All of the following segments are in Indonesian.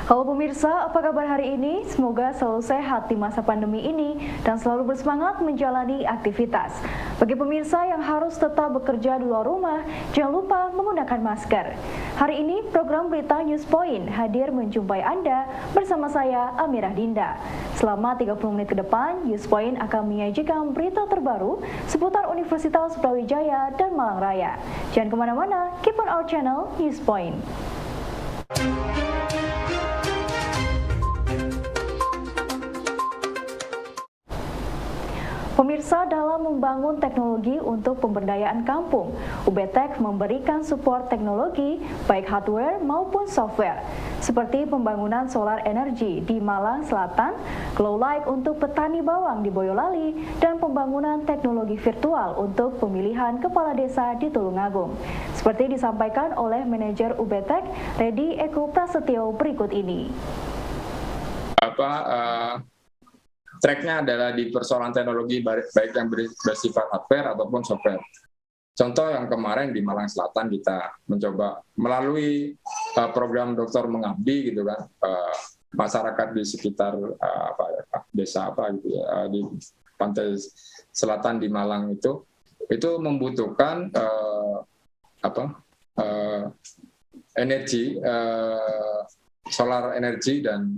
Halo pemirsa, apa kabar hari ini? Semoga selalu sehat di masa pandemi ini dan selalu bersemangat menjalani aktivitas. Bagi pemirsa yang harus tetap bekerja di luar rumah, jangan lupa menggunakan masker. Hari ini program Berita News Point hadir menjumpai Anda bersama saya Amirah Dinda. Selama 30 menit ke depan, News Point akan menyajikan berita terbaru seputar Universitas Brawijaya dan Malang Raya. Jangan kemana-mana, keep on our channel News Point. Pemirsa, dalam membangun teknologi untuk pemberdayaan kampung, UBTEK memberikan support teknologi baik hardware maupun software, seperti pembangunan solar energi di Malang Selatan, Glow Light untuk petani bawang di Boyolali, dan pembangunan teknologi virtual untuk pemilihan kepala desa di Tulungagung. Seperti disampaikan oleh manajer UBTEK, Redi Eko Prasetyo berikut ini. Tracknya adalah di persoalan teknologi baik yang bersifat hardware ataupun software. Contoh yang kemarin di Malang Selatan kita mencoba melalui program Dokter Mengabdi gitu kan, masyarakat di sekitar desa gitu ya, di pantai selatan di Malang itu membutuhkan energi solar energi dan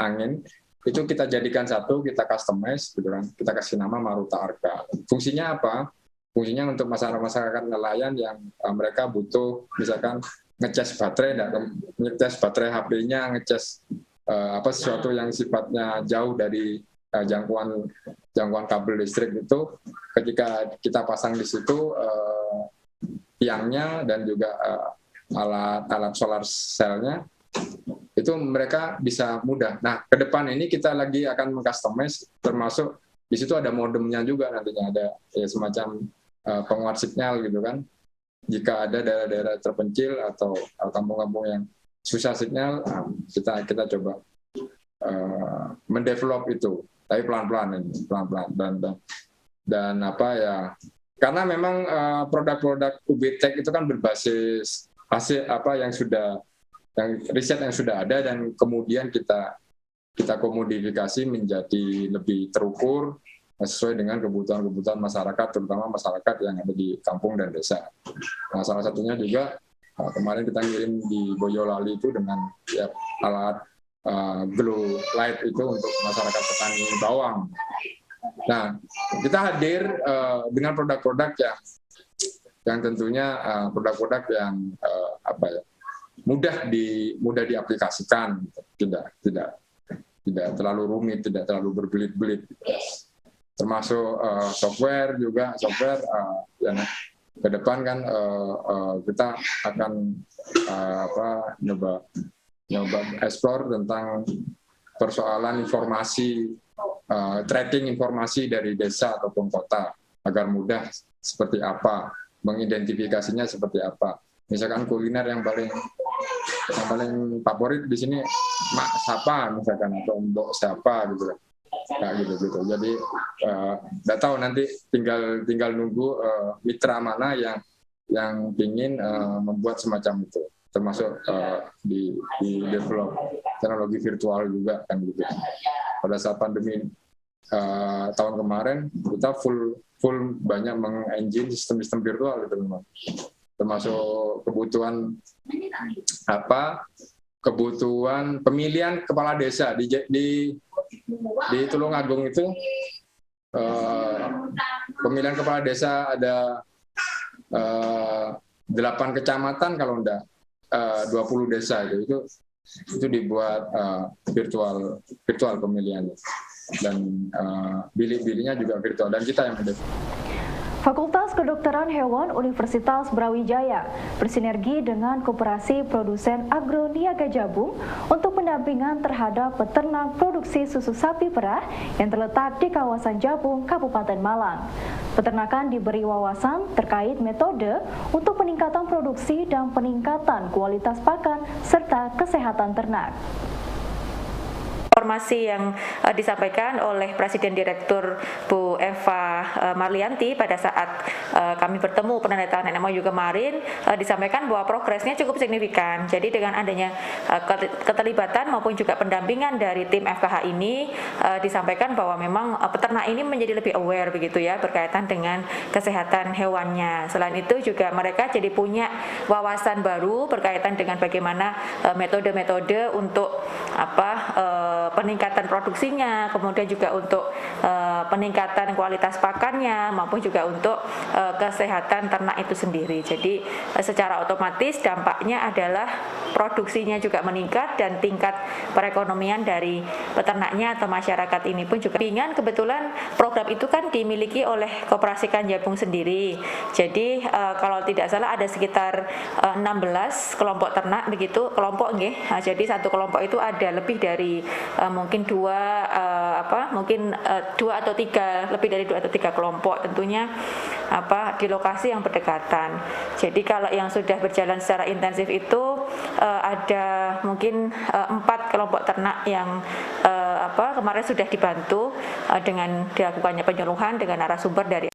angin. Itu kita jadikan satu, kita customize gitu kan, kita kasih nama Maruta Arka. Fungsinya apa? Fungsinya untuk masyarakat nelayan yang mereka butuh misalkan ngecas baterai HP-nya, ngecas sesuatu yang sifatnya jauh dari jangkauan kabel listrik itu, ketika kita pasang di situ tiangnya dan juga alat solar cell-nya, itu mereka bisa mudah. Nah, ke depan ini kita lagi akan mengcustomize, termasuk di situ ada modemnya juga, nantinya ada semacam penguat sinyal gitu kan. Jika ada daerah-daerah terpencil atau kampung-kampung yang susah sinyal, kita coba mendevelop itu, tapi pelan-pelan dan karena memang produk-produk UBTEK itu kan berbasis hasil riset yang sudah ada, dan kemudian kita komodifikasi menjadi lebih terukur sesuai dengan kebutuhan masyarakat, terutama masyarakat yang ada di kampung dan desa. Nah, salah satunya juga kemarin kita ngirim di Boyolali itu dengan alat Glow Light itu untuk masyarakat petani bawang. Nah, kita hadir dengan produk-produk yang tentunya produk-produk yang mudah diaplikasikan, tidak terlalu rumit, tidak terlalu berbelit-belit, termasuk software yang ke depan kan kita akan nyoba explore tentang persoalan informasi, tracking informasi dari desa ataupun kota agar mudah seperti apa, mengidentifikasinya seperti apa. Misalkan kuliner yang paling favorit di sini mak siapa misalkan, atau mbok siapa gitu gitu. Jadi nggak tahu, nanti tinggal nunggu mitra mana yang ingin membuat semacam itu, termasuk di develop teknologi virtual juga kan gitu. Pada saat pandemi tahun kemarin kita full banyak meng-engine sistem virtual itu memang, termasuk kebutuhan pemilihan kepala desa di Tulungagung itu, pemilihan kepala desa ada 8 kecamatan kalau enggak 20 desa itu dibuat virtual pemilihannya, dan bilik-biliknya juga virtual, dan kita yang mendevelop. Fakultas Kedokteran Hewan Universitas Brawijaya bersinergi dengan Koperasi Produsen Agro Niaga Jabung untuk pendampingan terhadap peternak produksi susu sapi perah yang terletak di kawasan Jabung, Kabupaten Malang. Peternakan diberi wawasan terkait metode untuk peningkatan produksi dan peningkatan kualitas pakan serta kesehatan ternak. informasi yang disampaikan oleh Presiden Direktur Bu Eva Marlianti pada saat kami bertemu penandatanganan MOU kemarin, disampaikan bahwa progresnya cukup signifikan. Jadi dengan adanya keterlibatan maupun juga pendampingan dari tim FKH ini, disampaikan bahwa memang peternak ini menjadi lebih aware begitu ya berkaitan dengan kesehatan hewannya. Selain itu juga mereka jadi punya wawasan baru berkaitan dengan bagaimana metode-metode untuk peningkatan produksinya, kemudian juga untuk peningkatan kualitas pakannya maupun juga untuk kesehatan ternak itu sendiri. Jadi secara otomatis dampaknya adalah produksinya juga meningkat dan tingkat perekonomian dari peternaknya atau masyarakat ini pun juga. Kebetulan program itu kan dimiliki oleh Koperasi Kanjabung sendiri. Jadi kalau tidak salah ada sekitar 16 kelompok ternak begitu, kelompok nggih. Jadi satu kelompok itu ada lebih dari mungkin dua atau tiga, lebih dari 2 atau 3 kelompok tentunya di lokasi yang berdekatan. Jadi kalau yang sudah berjalan secara intensif itu ada mungkin 4 kelompok ternak yang kemarin sudah dibantu dengan dilakukannya penyuluhan dengan narasumber dari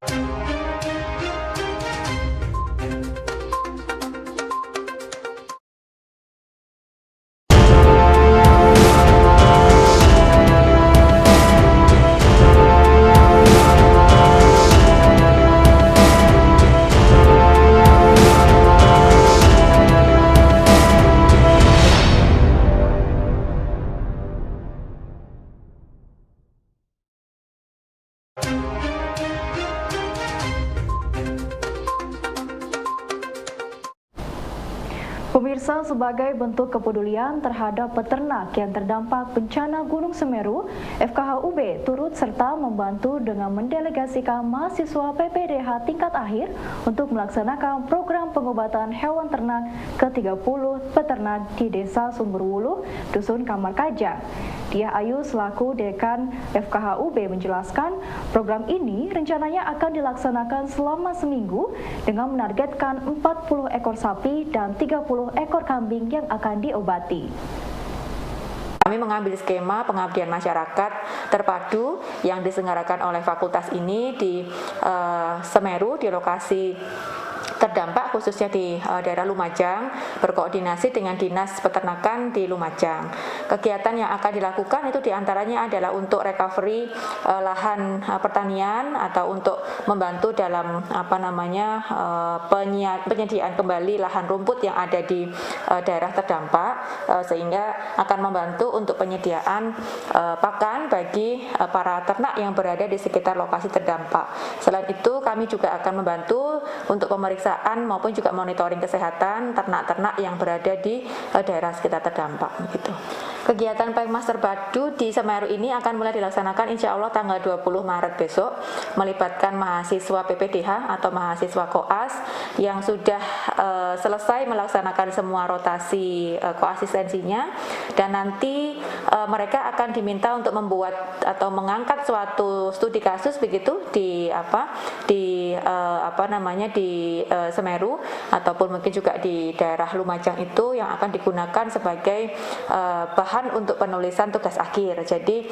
Pemirsa, sebagai bentuk kepedulian terhadap peternak yang terdampak bencana Gunung Semeru, FKH UB turut serta membantu dengan mendelegasikan mahasiswa PPDH tingkat akhir untuk melaksanakan program pengobatan hewan ternak ke-30 peternak di Desa Sumberwuluh, Dusun Kamar Kaja. Diah Ayu selaku Dekan FKH UB menjelaskan, program ini rencananya akan dilaksanakan selama seminggu dengan menargetkan 40 ekor sapi dan 30 ekor kambing yang akan diobati. Kami mengambil skema pengabdian masyarakat terpadu yang diselenggarakan oleh fakultas ini di Semeru, di lokasi terdampak khususnya di daerah Lumajang, berkoordinasi dengan Dinas Peternakan di Lumajang. Kegiatan yang akan dilakukan itu diantaranya adalah untuk recovery lahan pertanian atau untuk membantu dalam penyediaan kembali lahan rumput yang ada di daerah terdampak, sehingga akan membantu untuk penyediaan pakan bagi para ternak yang berada di sekitar lokasi terdampak. Selain itu kami juga akan membantu untuk pemeriksaan maupun juga monitoring kesehatan ternak-ternak yang berada di daerah sekitar terdampak. Gitu. Kegiatan Pengmas Terpadu di Semeru ini akan mulai dilaksanakan insya Allah tanggal 20 Maret besok, melibatkan mahasiswa PPDH atau mahasiswa koas yang sudah selesai melaksanakan semua rotasi koasistensinya, dan nanti mereka akan diminta untuk membuat atau mengangkat suatu studi kasus begitu di Semeru ataupun mungkin juga di daerah Lumajang itu yang akan digunakan sebagai bahan untuk penulisan tugas akhir. Jadi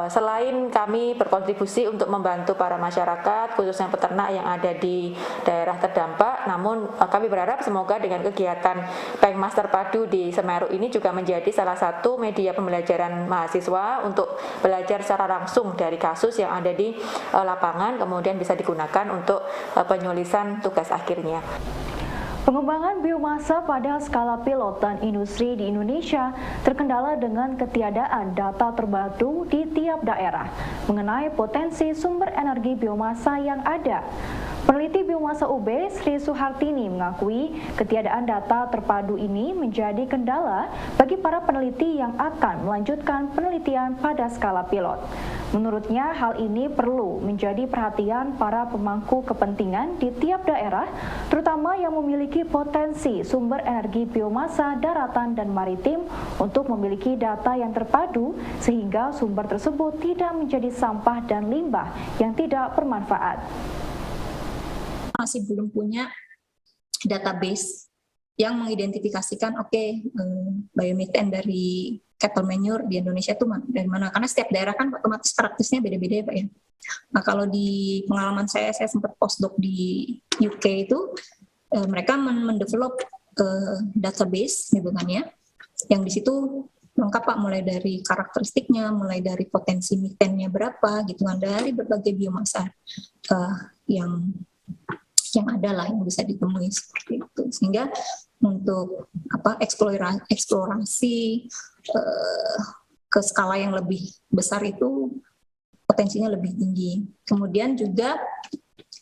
selain kami berkontribusi untuk membantu para masyarakat khususnya peternak yang ada di daerah terdampak, namun kami berharap semoga dengan kegiatan Pengmas Terpadu di Semeru ini juga menjadi salah satu media pembelajaran mahasiswa untuk belajar secara langsung dari kasus yang ada di lapangan, kemudian bisa digunakan untuk penulisan tugas akhirnya. Pengembangan biomasa pada skala pilot dan industri di Indonesia terkendala dengan ketiadaan data terpadu di tiap daerah mengenai potensi sumber energi biomasa yang ada. Peneliti biomasa UB Sri Suhartini mengakui ketiadaan data terpadu ini menjadi kendala bagi para peneliti yang akan melanjutkan penelitian pada skala pilot. Menurutnya, hal ini perlu menjadi perhatian para pemangku kepentingan di tiap daerah, terutama yang memiliki potensi sumber energi biomasa daratan dan maritim untuk memiliki data yang terpadu sehingga sumber tersebut tidak menjadi sampah dan limbah yang tidak bermanfaat. Masih belum punya database yang mengidentifikasikan biomethane dari cattle manure di Indonesia itu dari mana? Karena setiap daerah kan otomatis praktisnya beda-beda ya Pak ya. Nah kalau di pengalaman saya sempat postdoc di UK itu, mereka mendevelop database gitu kan ya, yang di situ lengkap Pak, mulai dari karakteristiknya, mulai dari potensi mitennya berapa gitu kan, dari berbagai biomasa yang ada lah yang bisa ditemui seperti itu, sehingga untuk eksplorasi ke skala yang lebih besar itu potensinya lebih tinggi. Kemudian juga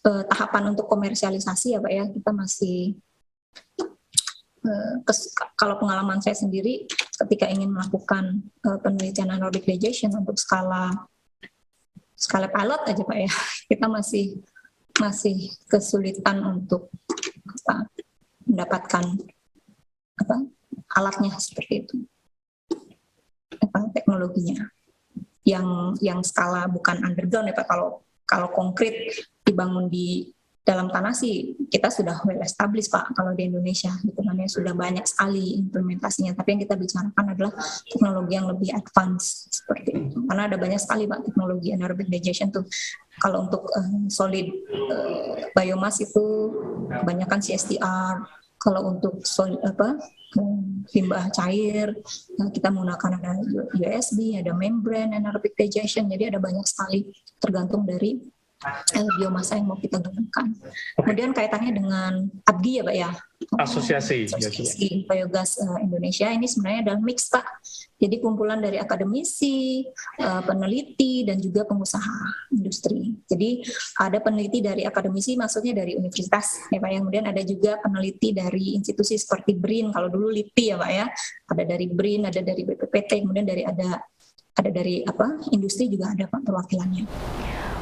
tahapan untuk komersialisasi ya Pak ya, kita masih kalau pengalaman saya sendiri ketika ingin melakukan penelitian anaerobic digestion untuk skala pilot aja Pak ya, kita masih kesulitan untuk mendapatkan alatnya seperti itu, teknologinya yang skala bukan underground ya Pak. Kalau konkret dibangun di dalam tanah sih kita sudah well established Pak, kalau di Indonesia gitu kan ya, sudah banyak sekali implementasinya, tapi yang kita bicarakan adalah teknologi yang lebih advance seperti itu, karena ada banyak sekali Pak teknologi anaerobic digestion tuh. Kalau untuk solid biomass itu kebanyakan CSTR, kalau untuk solid limbah cair kita menggunakan ada USB, ada membrane anaerobic digestion, jadi ada banyak sekali tergantung dari biomasa yang mau kita gunakan. Kemudian kaitannya dengan ABGI ya Pak ya, Asosiasi Biogas Indonesia, ini sebenarnya adalah mix Pak, jadi kumpulan dari akademisi, peneliti, dan juga pengusaha industri. Jadi ada peneliti dari akademisi, maksudnya dari universitas ya Pak ya, kemudian ada juga peneliti dari institusi seperti BRIN, kalau dulu LIPI ya Pak ya, ada dari BRIN, ada dari BPPT, kemudian ada dari industri juga ada Pak perwakilannya.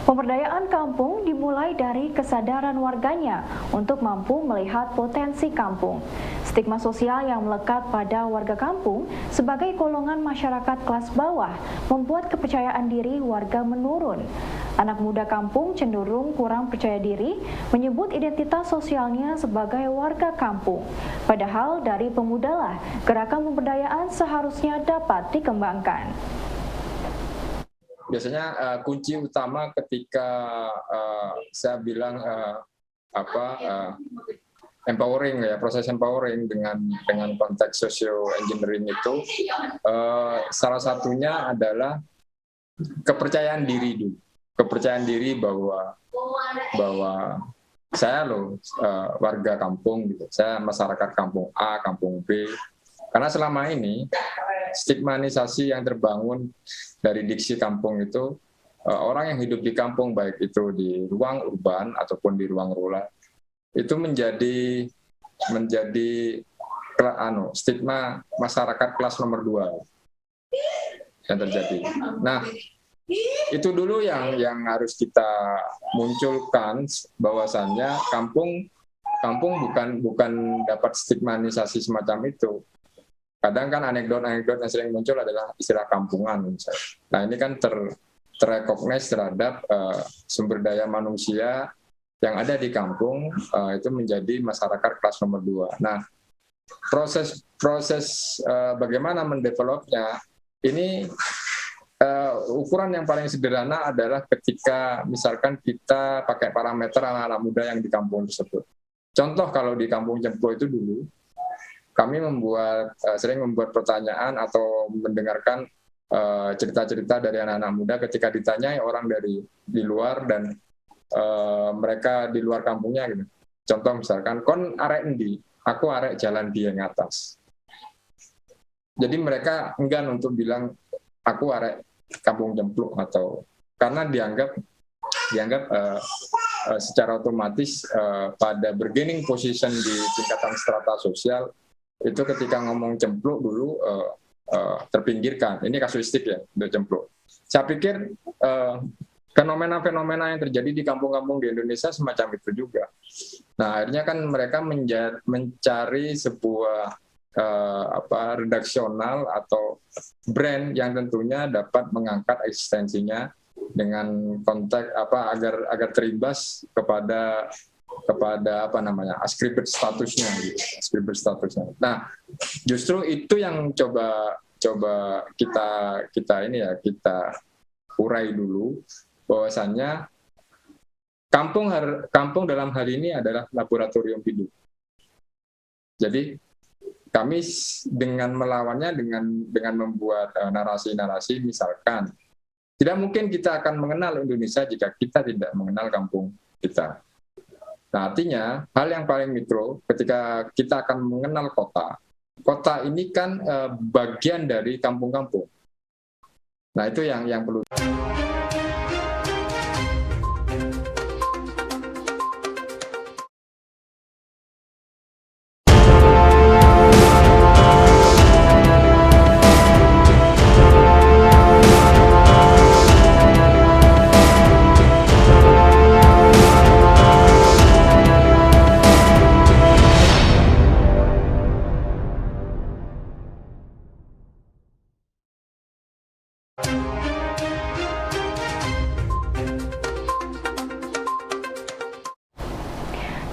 Pemberdayaan kampung dimulai dari kesadaran warganya untuk mampu melihat potensi kampung. Stigma sosial yang melekat pada warga kampung sebagai golongan masyarakat kelas bawah membuat kepercayaan diri warga menurun. Anak muda kampung cenderung kurang percaya diri, menyebut identitas sosialnya sebagai warga kampung. Padahal dari pemudalah gerakan pemberdayaan seharusnya dapat dikembangkan. Biasanya kunci utama ketika saya bilang empowering ya, proses empowering dengan konteks socio engineering itu salah satunya adalah kepercayaan diri dulu, kepercayaan diri bahwa saya warga kampung gitu, saya masyarakat kampung A, kampung B. Karena selama ini stigmatisasi yang terbangun dari diksi kampung itu, orang yang hidup di kampung, baik itu di ruang urban ataupun di ruang rural, itu menjadi stigma masyarakat kelas nomor 2 yang terjadi. Nah, itu dulu yang harus kita munculkan, bahwasannya kampung bukan dapat stigmatisasi semacam itu. Kadang kan anekdot-anekdot yang sering muncul adalah istilah kampungan misalnya. Nah ini kan terrecognize terhadap sumber daya manusia yang ada di kampung, itu menjadi masyarakat kelas nomor 2. Nah proses bagaimana mendevelopnya ini, ukuran yang paling sederhana adalah ketika misalkan kita pakai parameter anak-anak muda yang di kampung tersebut. Contoh kalau di Kampung Cemplo itu dulu, kami sering membuat pertanyaan atau mendengarkan cerita-cerita dari anak-anak muda ketika ditanyai orang dari di luar dan mereka di luar kampungnya gitu. Contoh misalkan, kon arek endi? Aku arek jalan Dieng atas. Jadi mereka enggan untuk bilang aku arek Kampung Cemplo, atau karena dianggap secara otomatis pada bargaining position di tingkatan strata sosial itu ketika ngomong cempluk dulu terpinggirkan. Ini kasuistik ya untuk cempluk. Saya pikir fenomena-fenomena yang terjadi di kampung-kampung di Indonesia semacam itu juga. Nah akhirnya kan mereka mencari sebuah redaksional atau brand yang tentunya dapat mengangkat eksistensinya dengan konteks agar terimbas kepada ascribed statusnya gitu. Nah, justru itu yang coba coba kita urai dulu bahwasannya kampung dalam hal ini adalah laboratorium hidup. Jadi kami dengan melawannya dengan membuat narasi-narasi, misalkan tidak mungkin kita akan mengenal Indonesia jika kita tidak mengenal kampung kita. Nah, artinya hal yang paling mikro ketika kita akan mengenal kota ini kan bagian dari kampung-kampung. Nah, itu yang perlu.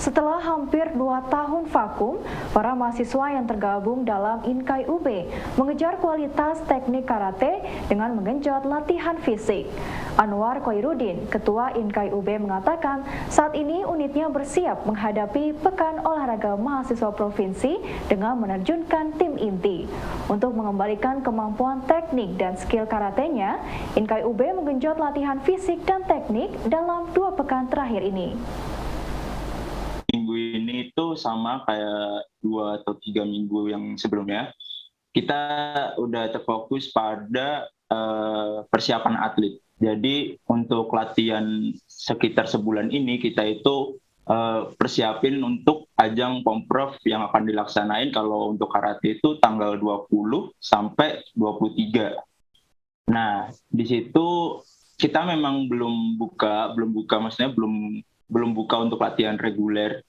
Setelah hampir 2 tahun vakum, para mahasiswa yang tergabung dalam Inkai UB mengejar kualitas teknik karate dengan menggenjot latihan fisik. Anwar Khoirudin, Ketua Inkai UB mengatakan saat ini unitnya bersiap menghadapi Pekan Olahraga Mahasiswa Provinsi dengan menerjunkan tim inti. Untuk mengembalikan kemampuan teknik dan skill karatenya, Inkai UB menggenjot latihan fisik dan teknik dalam 2 pekan terakhir ini. Minggu ini itu sama kayak 2 atau 3 minggu yang sebelumnya. Kita udah terfokus pada persiapan atlet. Jadi untuk latihan sekitar sebulan ini kita itu persiapin untuk ajang Pomprov yang akan dilaksanain kalau untuk karate itu tanggal 20 sampai 23. Nah, di situ kita memang belum buka maksudnya belum buka untuk latihan reguler,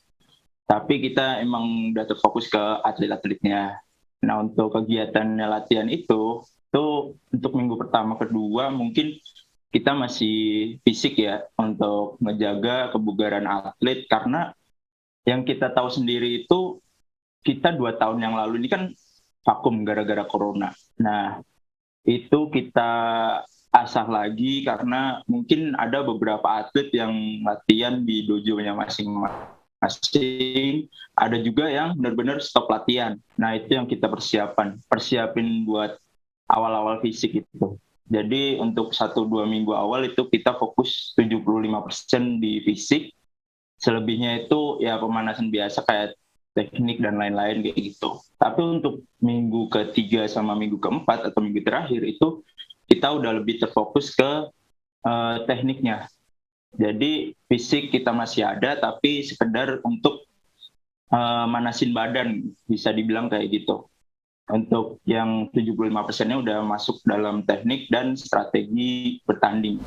tapi kita emang udah terfokus ke atlet-atletnya. Nah, untuk kegiatan latihan itu untuk minggu pertama, kedua mungkin kita masih fisik ya untuk menjaga kebugaran atlet, karena yang kita tahu sendiri itu kita 2 tahun yang lalu ini kan vakum gara-gara corona. Nah, itu kita asah lagi karena mungkin ada beberapa atlet yang latihan di dojo-nya masing-masing, ada juga yang benar-benar stop latihan. Nah, itu yang kita persiapin buat awal-awal fisik itu. Jadi untuk 1-2 minggu awal itu kita fokus 75% di fisik, selebihnya itu ya pemanasan biasa kayak teknik dan lain-lain kayak gitu. Tapi untuk minggu ke-3 sama minggu ke-4 atau minggu terakhir itu kita udah lebih terfokus ke tekniknya. Jadi fisik kita masih ada, tapi sekedar untuk manasin badan, bisa dibilang kayak gitu. Untuk yang 75%-nya udah masuk dalam teknik dan strategi bertanding.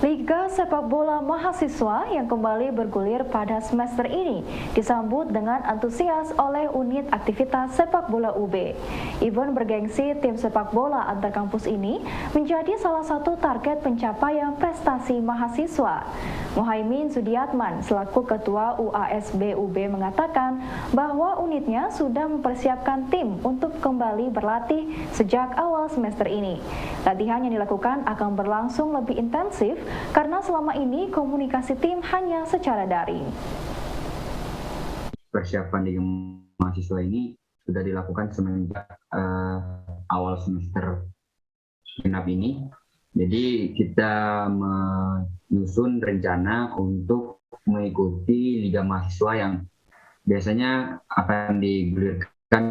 Liga Sepak Bola Mahasiswa yang kembali bergulir pada semester ini disambut dengan antusias oleh unit aktivitas sepak bola UB. Event bergengsi tim sepak bola antar kampus ini menjadi salah satu target pencapaian prestasi mahasiswa. Muhaimin Sudiatman selaku Ketua UASB UB mengatakan bahwa unitnya sudah mempersiapkan tim untuk kembali berlatih sejak awal semester ini. Latihan yang dilakukan akan berlangsung lebih intensif karena selama ini komunikasi tim hanya secara daring. Persiapan di mahasiswa ini sudah dilakukan semenjak awal semester genap ini. Jadi kita menyusun rencana untuk mengikuti Liga Mahasiswa yang biasanya akan digulirkan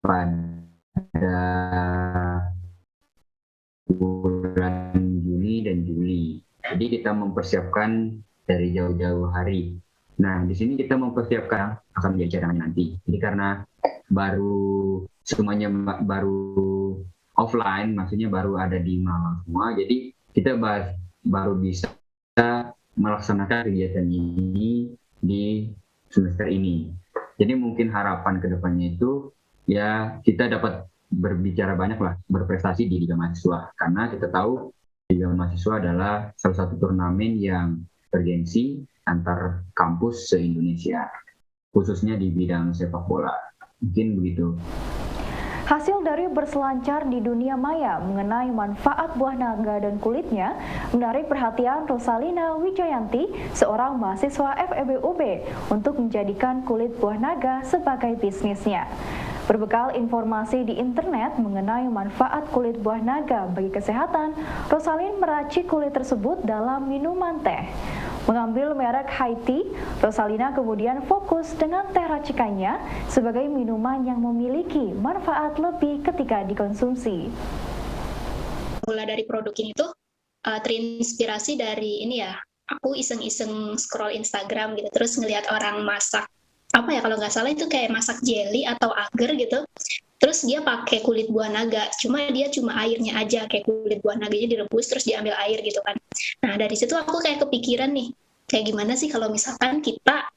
pada bulan Juni dan Juli. Jadi kita mempersiapkan dari jauh-jauh hari. Nah, di sini kita mempersiapkan akan menjadi cadangan nanti. Jadi karena semuanya baru offline, maksudnya baru ada di Malang semua. Jadi kita baru bisa melaksanakan kegiatan ini di semester ini. Jadi mungkin harapan ke depannya itu ya kita dapat berbicara banyak lah, berprestasi di Liga Mahasiswa. Karena kita tahu Liga Mahasiswa adalah salah satu turnamen yang bergengsi antar kampus se-Indonesia, khususnya di bidang sepak bola. Mungkin begitu. Hasil dari berselancar di dunia maya mengenai manfaat buah naga dan kulitnya menarik perhatian Rosalina Wijayanti, seorang mahasiswa FEB UB, untuk menjadikan kulit buah naga sebagai bisnisnya. Berbekal informasi di internet mengenai manfaat kulit buah naga bagi kesehatan, Rosalin meracik kulit tersebut dalam minuman teh. Mengambil merek High Tea, Rosalina kemudian fokus dengan teh racikannya sebagai minuman yang memiliki manfaat lebih ketika dikonsumsi. Mulai dari produk ini tuh terinspirasi dari ini ya, aku iseng-iseng scroll Instagram gitu, terus ngelihat orang masak apa ya, kalau nggak salah itu kayak masak jelly atau agar gitu, terus dia pakai kulit buah naga, dia cuma airnya aja, kayak kulit buah naganya direbus terus diambil air gitu kan. Nah dari situ aku kayak kepikiran nih, kayak gimana sih kalau misalkan kita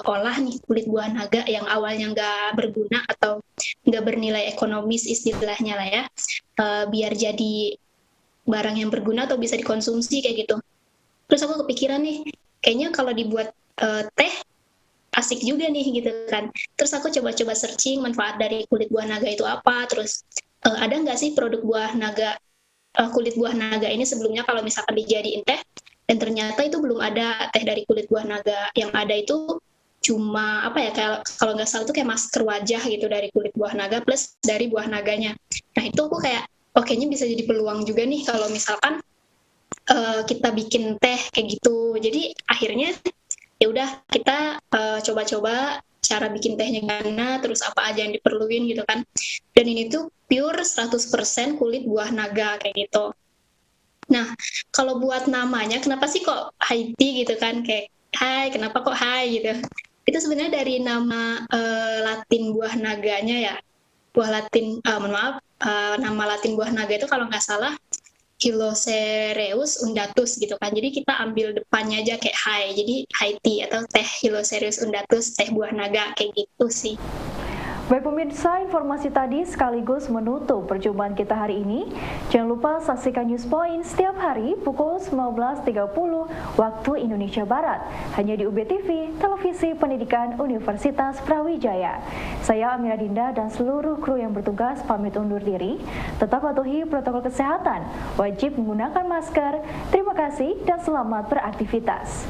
olah nih kulit buah naga yang awalnya nggak berguna atau nggak bernilai ekonomis istilahnya lah ya, biar jadi barang yang berguna atau bisa dikonsumsi kayak gitu. Terus aku kepikiran nih, kayaknya kalau dibuat teh asik juga nih gitu kan. Terus aku coba-coba searching manfaat dari kulit buah naga itu apa, terus ada nggak sih produk buah naga, kulit buah naga ini sebelumnya kalau misalkan dijadiin teh, dan ternyata itu belum ada teh dari kulit buah naga. Yang ada itu cuma apa ya, kalau nggak salah itu kayak masker wajah gitu dari kulit buah naga plus dari buah naganya. Nah itu aku kayak, oh kayaknya bisa jadi peluang juga nih kalau misalkan kita bikin teh kayak gitu. Jadi akhirnya ya udah kita coba-coba cara bikin tehnya gimana, terus apa aja yang diperluin gitu kan. Dan ini tuh pure 100% kulit buah naga kayak gitu. Nah, kalau buat namanya, kenapa sih kok High Tea gitu kan, kayak hai, kenapa kok hai gitu. Itu sebenarnya dari nama Latin buah naganya ya. Buah Latin, nama Latin buah naga itu kalau nggak salah Hylocereus undatus gitu kan. Jadi kita ambil depannya aja kayak High. Jadi High Tea atau teh Hylocereus undatus, teh buah naga kayak gitu sih. Baik pemirsa, informasi tadi sekaligus menutup perjumpaan kita hari ini. Jangan lupa saksikan News Point setiap hari pukul 19.30 waktu Indonesia Barat. Hanya di UB TV, Televisi Pendidikan Universitas Brawijaya. Saya Amira Dinda dan seluruh kru yang bertugas pamit undur diri. Tetap patuhi protokol kesehatan, wajib menggunakan masker. Terima kasih dan selamat beraktivitas.